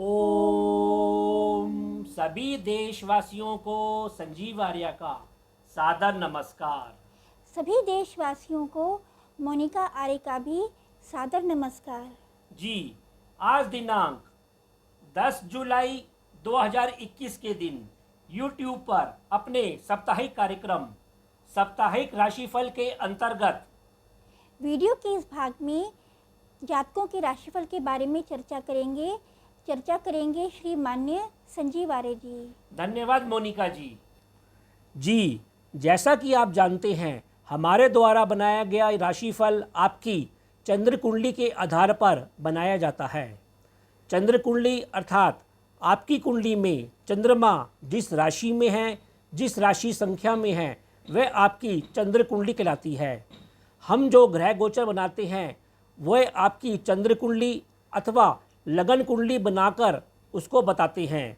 ओम सभी देशवासियों को संजीव आर्या का सादर नमस्कार। सभी देशवासियों को मोनिका आर्य का भी सादर नमस्कार। जी, आज दिनांक 10 जुलाई 2021 के दिन YouTube पर अपने साप्ताहिक कार्यक्रम साप्ताहिक राशिफल के अंतर्गत वीडियो के इस भाग में जातकों के राशिफल के बारे में चर्चा करेंगे श्री मान्य संजीव आर्य जी। धन्यवाद मोनिका जी। जी, जैसा कि आप जानते हैं, हमारे द्वारा बनाया गया राशिफल आपकी चंद्र कुंडली के आधार पर बनाया जाता है। चंद्र कुंडली अर्थात आपकी कुंडली में चंद्रमा जिस राशि में है, जिस राशि संख्या में है, वह आपकी चंद्र कुंडली कहलाती है। हम जो ग्रह गोचर बनाते हैं वह आपकी चंद्र कुंडली अथवा लगन कुंडली बनाकर उसको बताते हैं।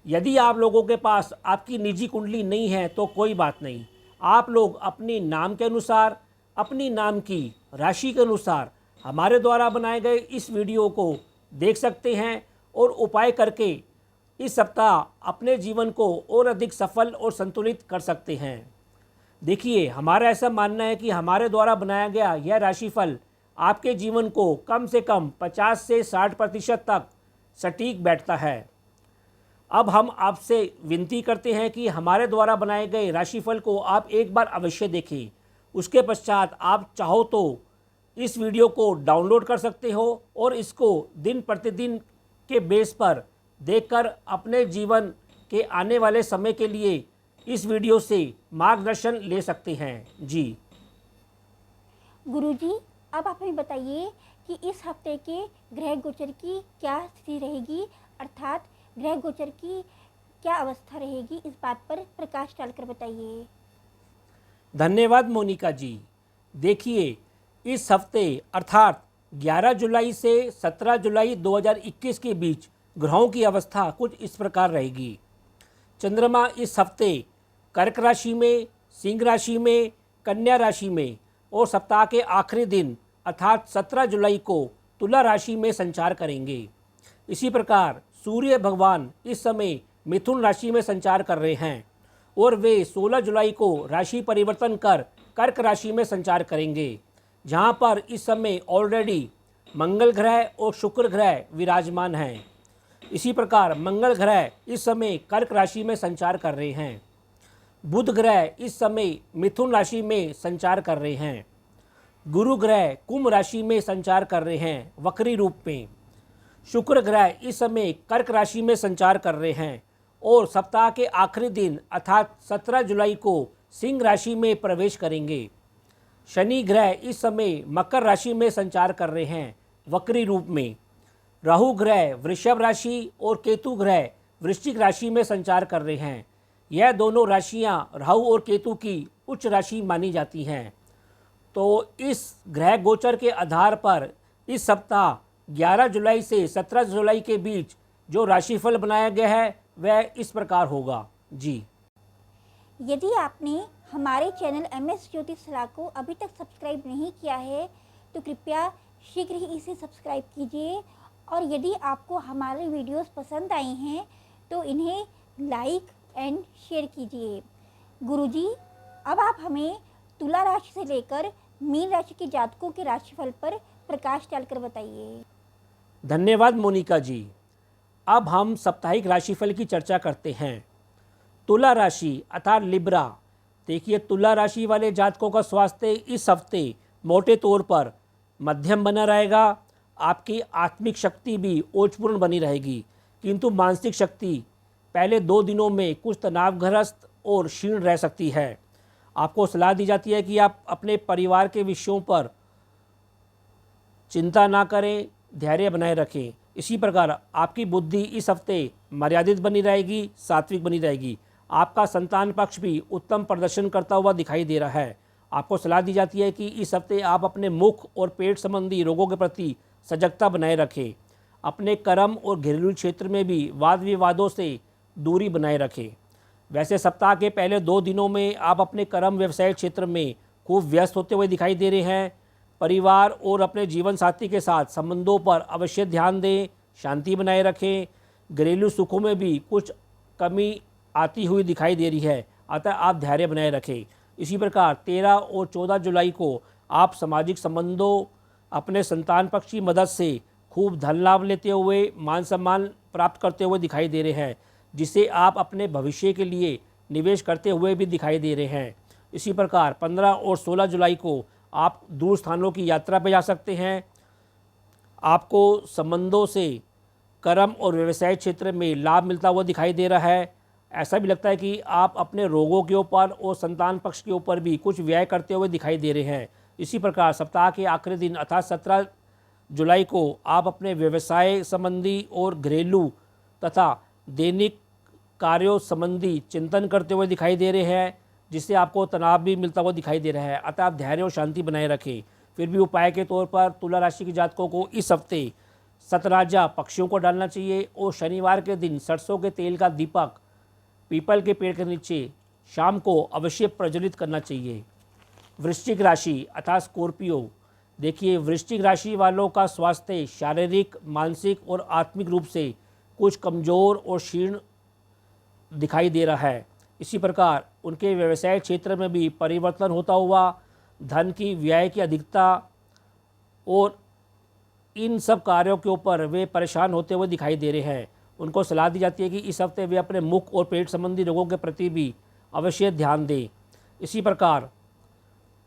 यदि आप लोगों के पास आपकी निजी कुंडली नहीं है तो कोई बात नहीं, आप लोग अपने नाम के अनुसार, अपनी नाम की राशि के अनुसार हमारे द्वारा बनाए गए इस वीडियो को देख सकते हैं और उपाय करके इस सप्ताह अपने जीवन को और अधिक सफल और संतुलित कर सकते हैं। देखिए, हमारा ऐसा मानना है कि हमारे द्वारा बनाया गया यह राशिफल आपके जीवन को कम से कम 50 से 60% तक सटीक बैठता है। अब हम आपसे विनती करते हैं कि हमारे द्वारा बनाए गए राशिफल को आप एक बार अवश्य देखें। उसके पश्चात आप चाहो तो इस वीडियो को डाउनलोड कर सकते हो और इसको दिन प्रतिदिन के बेस पर देखकर अपने जीवन के आने वाले समय के लिए इस वीडियो से मार्गदर्शन ले सकते हैं। जी गुरुजी, अब आप हमें बताइए कि इस हफ्ते के ग्रह गोचर की क्या स्थिति रहेगी, अर्थात ग्रह गोचर की क्या अवस्था रहेगी, इस बात पर प्रकाश डालकर बताइए। धन्यवाद मोनिका जी। देखिए, इस हफ्ते अर्थात 11 जुलाई से 17 जुलाई 2021 के बीच ग्रहों की अवस्था कुछ इस प्रकार रहेगी। चंद्रमा इस हफ्ते कर्क राशि में, सिंह राशि में, कन्या राशि में और सप्ताह के आखिरी दिन अर्थात 17 जुलाई को तुला राशि में संचार करेंगे। इसी प्रकार सूर्य भगवान इस समय मिथुन राशि में संचार कर रहे हैं और वे 16 जुलाई को राशि परिवर्तन कर कर्क राशि में संचार करेंगे, जहां पर इस समय ऑलरेडी मंगल ग्रह और शुक्र ग्रह विराजमान हैं। इसी प्रकार मंगल ग्रह इस समय कर्क राशि में संचार कर रहे हैं। बुध ग्रह इस समय मिथुन राशि में संचार कर रहे हैं। गुरु ग्रह कुंभ राशि में संचार कर रहे हैं वक्री रूप में। शुक्र ग्रह इस समय कर्क राशि में संचार कर रहे हैं और सप्ताह के आखिरी दिन अर्थात 17 जुलाई को सिंह राशि में प्रवेश करेंगे। शनि ग्रह इस समय मकर राशि में संचार कर रहे हैं वक्री रूप में। राहु ग्रह वृषभ राशि और केतु ग्रह वृश्चिक राशि में संचार कर रहे हैं। यह दोनों राशियां राहु और केतु की उच्च राशि मानी जाती हैं। तो इस ग्रह गोचर के आधार पर इस सप्ताह 11 जुलाई से 17 जुलाई के बीच जो राशिफल बनाया गया है वह इस प्रकार होगा। जी, यदि आपने हमारे चैनल MS ज्योतिष सलाह को अभी तक सब्सक्राइब नहीं किया है तो कृपया शीघ्र ही इसे सब्सक्राइब कीजिए और यदि आपको हमारे वीडियोस पसंद आए हैं तो इन्हें लाइक एंड शेयर कीजिए। गुरुजी, अब आप हमें तुला राशि से लेकर मीन राशि के जातकों के राशिफल पर प्रकाश डालकर बताइए। धन्यवाद मोनिका जी। अब हम साप्ताहिक राशिफल की चर्चा करते हैं। तुला राशि अर्थात लिब्रा। देखिए, तुला राशि वाले जातकों का स्वास्थ्य इस हफ्ते मोटे तौर पर मध्यम बना रहेगा। आपकी आत्मिक शक्ति भी ओजपूर्ण बनी रहेगी, किंतु मानसिक शक्ति पहले 2 दिनों में कुछ तनावग्रस्त और क्षीण रह सकती है। आपको सलाह दी जाती है कि आप अपने परिवार के विषयों पर चिंता ना करें, धैर्य बनाए रखें। इसी प्रकार आपकी बुद्धि इस हफ्ते मर्यादित बनी रहेगी, सात्विक बनी रहेगी। आपका संतान पक्ष भी उत्तम प्रदर्शन करता हुआ दिखाई दे रहा है। आपको सलाह दी जाती है कि इस हफ्ते आप अपने मुख और पेट संबंधी रोगों के प्रति सजगता बनाए रखें। अपने कर्म और घरेलू क्षेत्र में भी वाद विवादों से दूरी बनाए रखें। वैसे सप्ताह के पहले 2 दिनों में आप अपने कर्म व्यवसाय क्षेत्र में खूब व्यस्त होते हुए दिखाई दे रहे हैं। परिवार और अपने जीवन साथी के साथ संबंधों पर अवश्य ध्यान दें। शांति बनाए रखें। घरेलू सुखों में भी कुछ कमी आती हुई दिखाई दे रही है, अतः आप धैर्य बनाए रखें। इसी प्रकार 13 और 14 जुलाई को आप सामाजिक संबंधों, अपने संतान पक्ष की मदद से खूब धन लाभ लेते हुए मान सम्मान प्राप्त करते हुए दिखाई दे रहे हैं, जिसे आप अपने भविष्य के लिए निवेश करते हुए भी दिखाई दे रहे हैं। इसी प्रकार 15 और 16 जुलाई को आप दूर स्थानों की यात्रा पर जा सकते हैं। आपको संबंधों से कर्म और व्यवसाय क्षेत्र में लाभ मिलता हुआ दिखाई दे रहा है। ऐसा भी लगता है कि आप अपने रोगों के ऊपर और संतान पक्ष के ऊपर भी कुछ व्यय करते हुए दिखाई दे रहे हैं। इसी प्रकार सप्ताह के आखिरी दिन अर्थात 17 जुलाई को आप अपने व्यवसाय संबंधी और घरेलू तथा दैनिक कार्यों संबंधी चिंतन करते हुए दिखाई दे रहे हैं, जिससे आपको तनाव भी मिलता हुआ दिखाई दे रहा है। अतः आप धैर्य और शांति बनाए रखें। फिर भी उपाय के तौर पर तुला राशि के जातकों को इस हफ्ते सतराजा पक्षियों को डालना चाहिए और शनिवार के दिन सरसों के तेल का दीपक पीपल के पेड़ के नीचे शाम को अवश्य प्रज्वलित करना चाहिए। वृश्चिक राशि अर्थात स्कॉर्पियो, देखिए वृश्चिक राशि वालों का स्वास्थ्य शारीरिक, मानसिक और आत्मिक रूप से कुछ कमज़ोर और क्षीण दिखाई दे रहा है। इसी प्रकार उनके व्यवसाय क्षेत्र में भी परिवर्तन होता हुआ, धन की व्यय की अधिकता और इन सब कार्यों के ऊपर वे परेशान होते हुए दिखाई दे रहे हैं। उनको सलाह दी जाती है कि इस हफ्ते वे अपने मुख और पेट संबंधी रोगों के प्रति भी अवश्य ध्यान दें। इसी प्रकार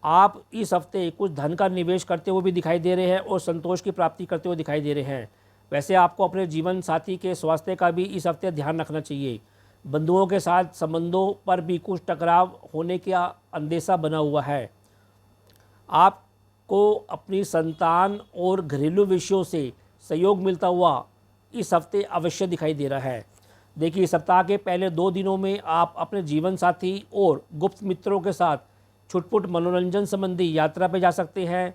आप इस हफ्ते कुछ धन का निवेश करते हुए भी दिखाई दे रहे हैं और संतोष की प्राप्ति करते हुए दिखाई दे रहे हैं। वैसे आपको अपने जीवन साथी के स्वास्थ्य का भी इस हफ्ते ध्यान रखना चाहिए। बंधुओं के साथ संबंधों पर भी कुछ टकराव होने का अंदेशा बना हुआ है। आपको अपनी संतान और घरेलू विषयों से सहयोग मिलता हुआ इस हफ्ते अवश्य दिखाई दे रहा है। देखिए सप्ताह के पहले 2 दिनों में आप अपने जीवन साथी और गुप्त मित्रों के साथ छुटपुट मनोरंजन संबंधी यात्रा पर जा सकते हैं।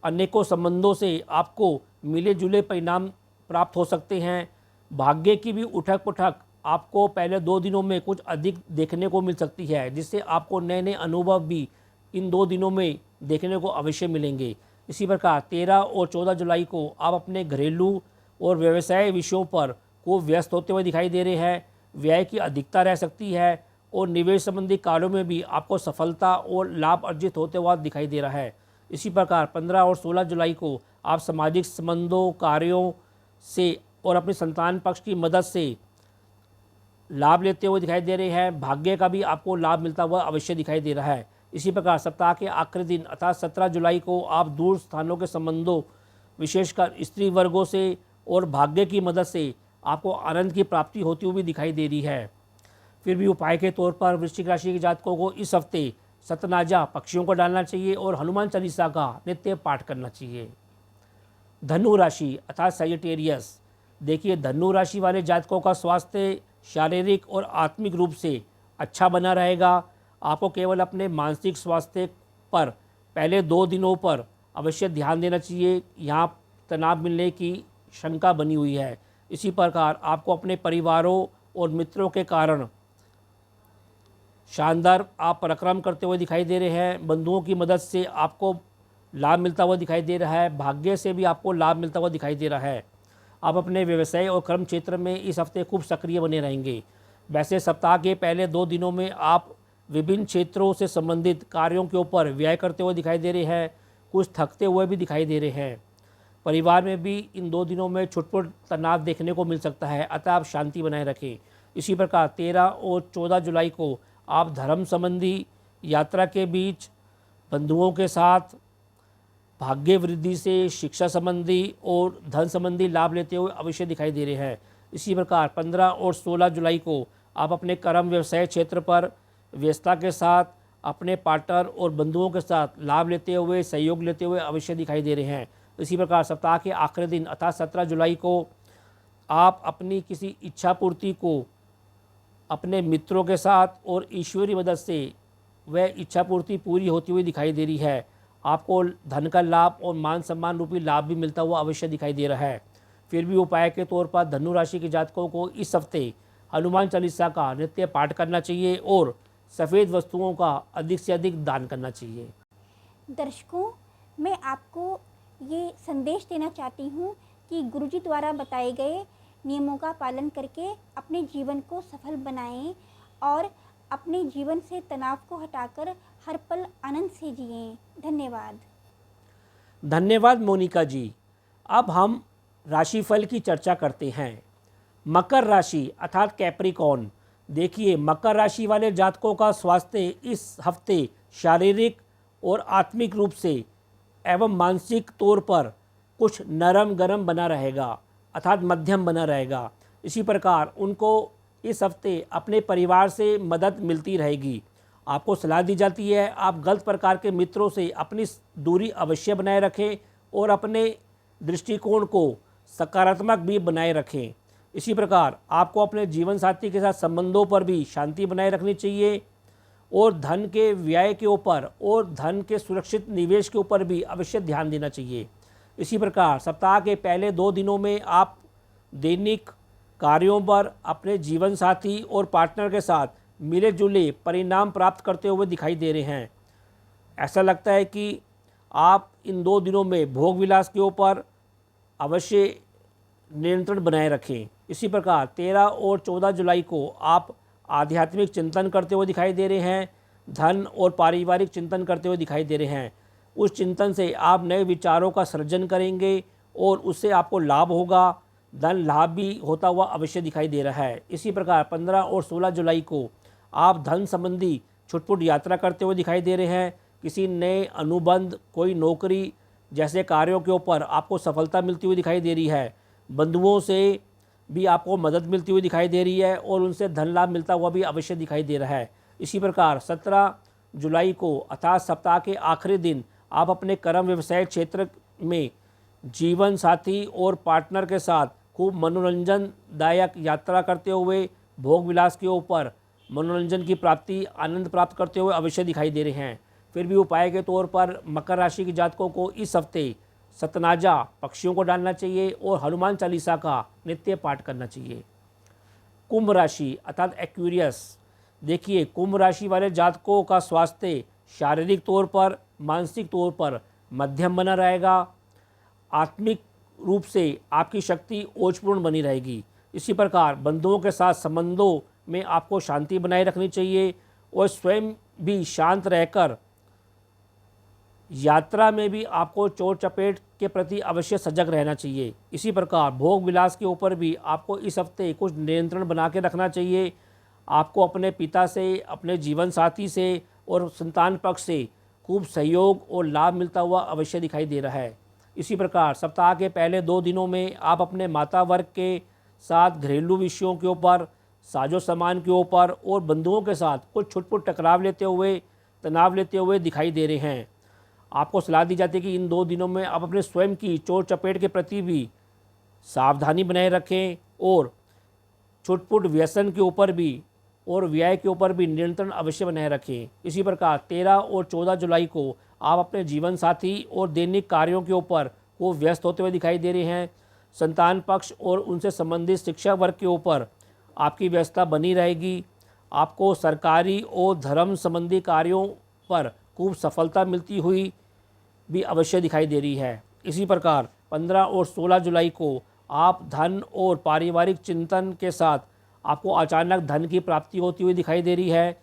अनेकों संबंधों से आपको मिले जुले परिणाम प्राप्त हो सकते हैं। भाग्य की भी उठक पुठक आपको पहले 2 दिनों में कुछ अधिक देखने को मिल सकती है, जिससे आपको नए नए अनुभव भी इन 2 दिनों में देखने को अवश्य मिलेंगे। इसी प्रकार 13 और 14 जुलाई को आप अपने घरेलू और व्यवसाय विषयों पर खूब व्यस्त होते हुए दिखाई दे रहे हैं। व्यय की अधिकता रह सकती है और निवेश संबंधी कार्यों में भी आपको सफलता और लाभ अर्जित होते हुआ दिखाई दे रहा है। इसी प्रकार 15 और 16 जुलाई को आप सामाजिक संबंधों, कार्यों से और अपनी संतान पक्ष की मदद से लाभ लेते हुए दिखाई दे रहे हैं। भाग्य का भी आपको लाभ मिलता हुआ अवश्य दिखाई दे रहा है। इसी प्रकार सप्ताह के आखिरी दिन अर्थात 17 जुलाई को आप दूर स्थानों के संबंधों, विशेषकर स्त्री वर्गों से और भाग्य की मदद से आपको आनंद की प्राप्ति होती हुई दिखाई दे रही है। फिर भी उपाय के तौर पर वृश्चिक राशि के जातकों को इस हफ्ते सतनाजा पक्षियों को डालना चाहिए और हनुमान चालीसा का नित्य पाठ करना चाहिए। धनु राशि अर्थात सैजिटेरियस, देखिए धनु राशि वाले जातकों का स्वास्थ्य शारीरिक और आत्मिक रूप से अच्छा बना रहेगा। आपको केवल अपने मानसिक स्वास्थ्य पर पहले 2 दिनों पर अवश्य ध्यान देना चाहिए। यहाँ तनाव मिलने की शंका बनी हुई है। इसी प्रकार आपको अपने परिवारों और मित्रों के कारण शानदार आप पराक्रम करते हुए दिखाई दे रहे हैं। बंधुओं की मदद से आपको लाभ मिलता हुआ दिखाई दे रहा है। भाग्य से भी आपको लाभ मिलता हुआ दिखाई दे रहा है। आप अपने व्यवसाय और कर्म क्षेत्र में इस हफ्ते खूब सक्रिय बने रहेंगे। वैसे सप्ताह के पहले 2 दिनों में आप विभिन्न क्षेत्रों से संबंधित कार्यों के ऊपर व्यय करते हुए दिखाई दे रहे हैं। कुछ थकते हुए भी दिखाई दे रहे हैं। परिवार में भी इन 2 दिनों में छुटपुट तनाव देखने को मिल सकता है, अतः आप शांति बनाए रखें। इसी प्रकार 13 और 14 जुलाई को आप धर्म संबंधी यात्रा के बीच बंधुओं के साथ भाग्य वृद्धि से शिक्षा संबंधी और धन संबंधी लाभ लेते हुए अवश्य दिखाई दे रहे हैं। इसी प्रकार 15 और 16 जुलाई को आप अपने कर्म व्यवसाय क्षेत्र पर व्यस्तता के साथ अपने पार्टनर और बंधुओं के साथ लाभ लेते हुए, सहयोग लेते हुए अवश्य दिखाई दे रहे हैं। इसी प्रकार सप्ताह के आखिरी दिन अर्थात 17 जुलाई को आप अपनी किसी इच्छा पूर्ति को अपने मित्रों के साथ और ईश्वरी मदद से वह इच्छा पूर्ति पूरी होती हुई दिखाई दे रही है। आपको धन का लाभ और मान सम्मान रूपी लाभ भी मिलता हुआ अवश्य दिखाई दे रहा है। फिर भी उपाय के तौर पर धनु राशि के जातकों को इस हफ्ते हनुमान चालीसा का नित्य पाठ करना चाहिए और सफ़ेद वस्तुओं का अधिक से अधिक दान करना चाहिए। दर्शकों, मैं आपको ये संदेश देना चाहती हूँ कि गुरुजी द्वारा बताए गए नियमों का पालन करके अपने जीवन को सफल बनाएं और अपने जीवन से तनाव को हटाकर हर पल आनंद से जिएं। धन्यवाद। धन्यवाद मोनिका जी। अब हम राशिफल की चर्चा करते हैं। मकर राशि अर्थात कैप्रिकॉर्न। देखिए, मकर राशि वाले जातकों का स्वास्थ्य इस हफ्ते शारीरिक और आत्मिक रूप से एवं मानसिक तौर पर कुछ नरम गरम बना रहेगा अर्थात मध्यम बना रहेगा। इसी प्रकार उनको इस हफ्ते अपने परिवार से मदद मिलती रहेगी। आपको सलाह दी जाती है आप गलत प्रकार के मित्रों से अपनी दूरी अवश्य बनाए रखें और अपने दृष्टिकोण को सकारात्मक भी बनाए रखें। इसी प्रकार आपको अपने जीवन साथी के साथ संबंधों पर भी शांति बनाए रखनी चाहिए और धन के व्यय के ऊपर और धन के सुरक्षित निवेश के ऊपर भी अवश्य ध्यान देना चाहिए। इसी प्रकार सप्ताह के पहले 2 दिनों में आप दैनिक कार्यों पर अपने जीवन साथी और पार्टनर के साथ मिले जुले परिणाम प्राप्त करते हुए दिखाई दे रहे हैं। ऐसा लगता है कि आप इन 2 दिनों में भोग विलास के ऊपर अवश्य नियंत्रण बनाए रखें। इसी प्रकार 13 और 14 जुलाई को आप आध्यात्मिक चिंतन करते हुए दिखाई दे रहे हैं, धन और पारिवारिक चिंतन करते हुए दिखाई दे रहे हैं। उस चिंतन से आप नए विचारों का सृजन करेंगे और उससे आपको लाभ होगा, धन लाभ भी होता हुआ अवश्य दिखाई दे रहा है। इसी प्रकार 15 और 16 जुलाई को आप धन संबंधी छुटपुट यात्रा करते हुए दिखाई दे रहे हैं। किसी नए अनुबंध, कोई नौकरी जैसे कार्यों के ऊपर आपको सफलता मिलती हुई दिखाई दे रही है। बंधुओं से भी आपको मदद मिलती हुई दिखाई दे रही है और उनसे धन लाभ मिलता हुआ भी अवश्य दिखाई दे रहा है। इसी प्रकार 17 जुलाई को अर्थात सप्ताह के आखिरी दिन आप अपने कर्म व्यवसाय क्षेत्र में जीवन साथी और पार्टनर के साथ खूब मनोरंजनदायक यात्रा करते हुए भोग विलास के ऊपर मनोरंजन की प्राप्ति, आनंद प्राप्त करते हुए अवश्य दिखाई दे रहे हैं। फिर भी उपाय के तौर पर मकर राशि के जातकों को इस हफ्ते सतनाजा पक्षियों को डालना चाहिए और हनुमान चालीसा का नित्य पाठ करना चाहिए। कुंभ राशि अर्थात एक्वेरियस। देखिए, कुंभ राशि वाले जातकों का स्वास्थ्य शारीरिक तौर पर, मानसिक तौर पर मध्यम बना रहेगा। आत्मिक रूप से आपकी शक्ति ओजपूर्ण बनी रहेगी। इसी प्रकार बंधुओं के साथ संबंधों में आपको शांति बनाए रखनी चाहिए और स्वयं भी शांत रहकर यात्रा में भी आपको चोट चपेट के प्रति अवश्य सजग रहना चाहिए। इसी प्रकार भोग विलास के ऊपर भी आपको इस हफ्ते कुछ नियंत्रण बना के रखना चाहिए। आपको अपने पिता से, अपने जीवन साथी से और संतान पक्ष से खूब सहयोग और लाभ मिलता हुआ अवश्य दिखाई दे रहा है। इसी प्रकार सप्ताह के पहले 2 दिनों में आप अपने माता वर्ग के साथ घरेलू विषयों के ऊपर, साजो सामान के ऊपर और बंधुओं के साथ कुछ छुटपुट टकराव लेते हुए, तनाव लेते हुए दिखाई दे रहे हैं। आपको सलाह दी जाती है कि इन 2 दिनों में आप अपने स्वयं की चोट चपेट के प्रति भी सावधानी बनाए रखें और छुटपुट व्यसन के ऊपर भी और व्यय के ऊपर भी नियंत्रण अवश्य बनाए रखें। इसी प्रकार 13 और 14 जुलाई को आप अपने जीवन साथी और दैनिक कार्यों के ऊपर को व्यस्त होते हुए दिखाई दे रहे हैं। संतान पक्ष और उनसे संबंधित शिक्षा वर्ग के ऊपर आपकी व्यस्तता बनी रहेगी। आपको सरकारी और धर्म संबंधी कार्यों पर खूब सफलता मिलती हुई भी अवश्य दिखाई दे रही है। इसी प्रकार 15 और 16 जुलाई को आप धन और पारिवारिक चिंतन के साथ आपको अचानक धन की प्राप्ति होती हुई दिखाई दे रही है।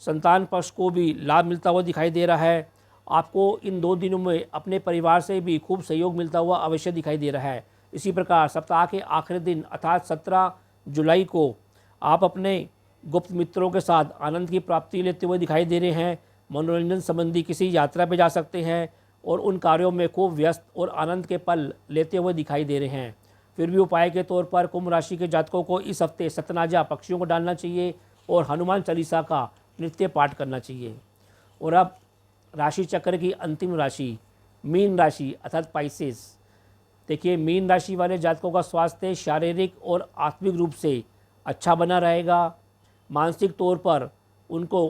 संतान पक्ष को भी लाभ मिलता हुआ दिखाई दे रहा है। आपको इन 2 दिनों में अपने परिवार से भी खूब सहयोग मिलता हुआ अवश्य दिखाई दे रहा है। इसी प्रकार सप्ताह के आखिरी दिन अर्थात 17 जुलाई को आप अपने गुप्त मित्रों के साथ आनंद की प्राप्ति लेते हुए दिखाई दे रहे हैं। मनोरंजन संबंधी किसी यात्रा पर जा सकते हैं और उन कार्यों में खूब व्यस्त और आनंद के पल लेते हुए दिखाई दे रहे हैं। फिर भी उपाय के तौर पर कुंभ राशि के जातकों को इस हफ्ते सतनाजा पक्षियों को डालना चाहिए और हनुमान चालीसा का नित्य पाठ करना चाहिए। और अब राशि चक्र की अंतिम राशि मीन राशि अर्थात पाइसेस। देखिए, मीन राशि वाले जातकों का स्वास्थ्य शारीरिक और आत्मिक रूप से अच्छा बना रहेगा। मानसिक तौर पर उनको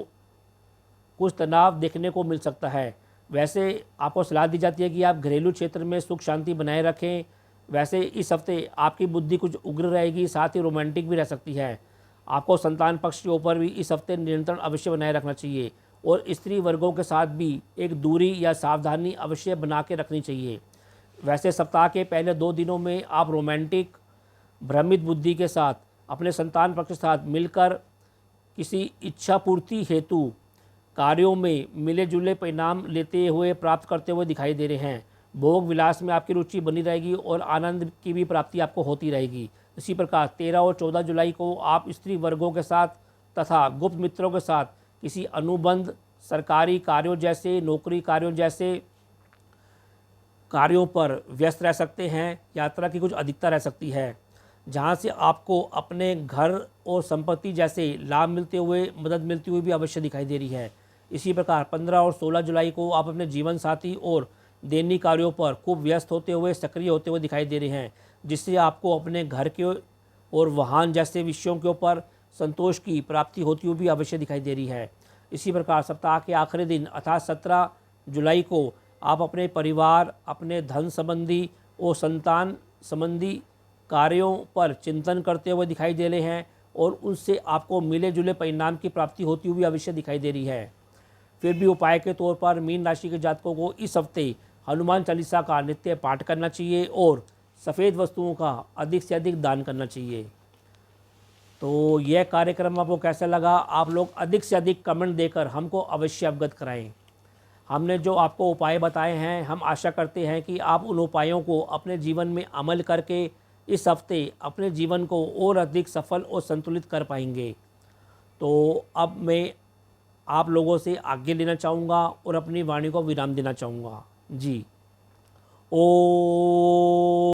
कुछ तनाव देखने को मिल सकता है। वैसे आपको सलाह दी जाती है कि आप घरेलू क्षेत्र में सुख शांति बनाए रखें। वैसे इस हफ्ते आपकी बुद्धि कुछ उग्र रहेगी, साथ ही रोमांटिक भी रह सकती है। आपको संतान पक्ष के ऊपर भी इस हफ्ते नियंत्रण अवश्य बनाए रखना चाहिए और स्त्री वर्गों के साथ भी एक दूरी या सावधानी अवश्य बना के रखनी चाहिए। वैसे सप्ताह के पहले 2 दिनों में आप रोमांटिक भ्रमित बुद्धि के साथ अपने संतान पक्ष के साथ मिलकर किसी इच्छा पूर्ति हेतु कार्यों में मिले जुले परिणाम लेते हुए प्राप्त करते हुए दिखाई दे रहे हैं। भोग विलास में आपकी रुचि बनी रहेगी और आनंद की भी प्राप्ति आपको होती रहेगी। इसी प्रकार 13 और 14 जुलाई को आप स्त्री वर्गों के साथ तथा गुप्त मित्रों के साथ किसी अनुबंध, सरकारी कार्यों जैसे, नौकरी कार्यों जैसे कार्यों पर व्यस्त रह सकते हैं। यात्रा की कुछ अधिकता रह सकती है, जहां से आपको अपने घर और संपत्ति जैसे लाभ मिलते हुए, मदद मिलती हुई भी अवश्य दिखाई दे रही है। इसी प्रकार 15 और 16 जुलाई को आप अपने जीवन साथी और दैनिक कार्यों पर खूब व्यस्त होते हुए, सक्रिय होते हुए दिखाई दे रहे हैं, जिससे आपको अपने घर के और वाहन जैसे विषयों के ऊपर संतोष की प्राप्ति होती हुई भी अवश्य दिखाई दे रही है। इसी प्रकार सप्ताह के आखिरी दिन अर्थात 17 जुलाई को आप अपने परिवार, अपने धन संबंधी और संतान संबंधी कार्यों पर चिंतन करते हुए दिखाई दे रहे हैं और उनसे आपको मिले जुले परिणाम की प्राप्ति होती हुई अवश्य दिखाई दे रही है। फिर भी उपाय के तौर पर मीन राशि के जातकों को इस हफ्ते हनुमान चालीसा का नित्य पाठ करना चाहिए और सफ़ेद वस्तुओं का अधिक से अधिक दान करना चाहिए। तो यह कार्यक्रम आपको कैसा लगा, आप लोग अधिक से अधिक कमेंट देकर हमको अवश्य अवगत कराएं। हमने जो आपको उपाय बताए हैं, हम आशा करते हैं कि आप उन उपायों को अपने जीवन में अमल करके इस हफ्ते अपने जीवन को और अधिक सफल और संतुलित कर पाएंगे। तो अब मैं आप लोगों से आज्ञा लेना चाहूँगा और अपनी वाणी को विराम देना चाहूँगा। जी, ओ